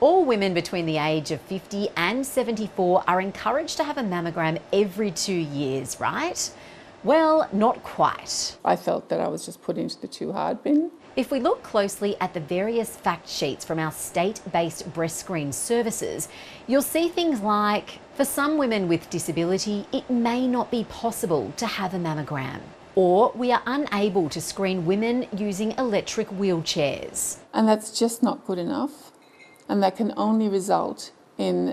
All women between the age of 50 and 74 are encouraged to have a mammogram every 2 years, right? Well, not quite. I felt that I was just put into the too hard bin. If we look closely at the various fact sheets from our state-based breast screen services, you'll see things like, for some women with disability, it may not be possible to have a mammogram. Or we are unable to screen women using electric wheelchairs. And that's just not good enough. And that can only result in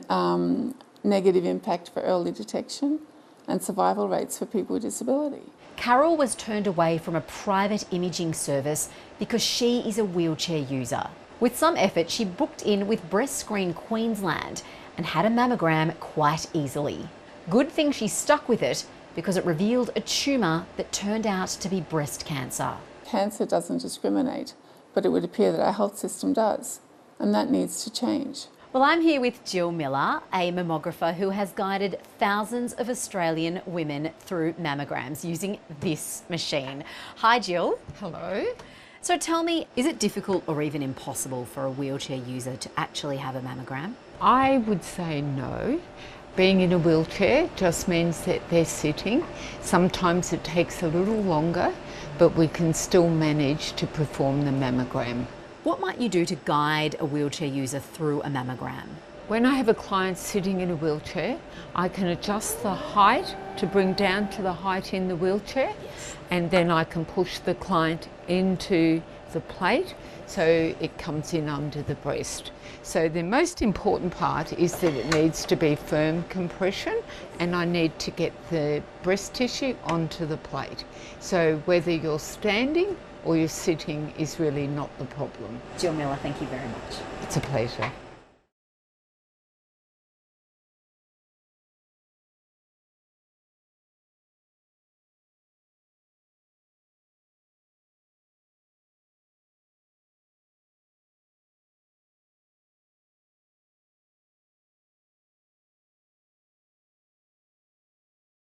negative impact for early detection and survival rates for people with disability. Carol was turned away from a private imaging service because she is a wheelchair user. With some effort, she booked in with Breast Screen Queensland and had a mammogram quite easily. Good thing she stuck with it because it revealed a tumour that turned out to be breast cancer. Cancer doesn't discriminate, but it would appear that our health system does, and that needs to change. Well, I'm here with Jill Miller, a mammographer who has guided thousands of Australian women through mammograms using this machine. Hi, Jill. Hello. So tell me, is it difficult or even impossible for a wheelchair user to actually have a mammogram? I would say no. Being in a wheelchair just means that they're sitting. Sometimes it takes a little longer, but we can still manage to perform the mammogram. What might you do to guide a wheelchair user through a mammogram? When I have a client sitting in a wheelchair, I can adjust the height to bring down to the height in the wheelchair, and then I can push the client into the plate so it comes in under the breast. So the most important part is that it needs to be firm compression, and I need to get the breast tissue onto the plate. So whether you're standing or you're sitting is really not the problem. Jill Miller, thank you very much. It's a pleasure.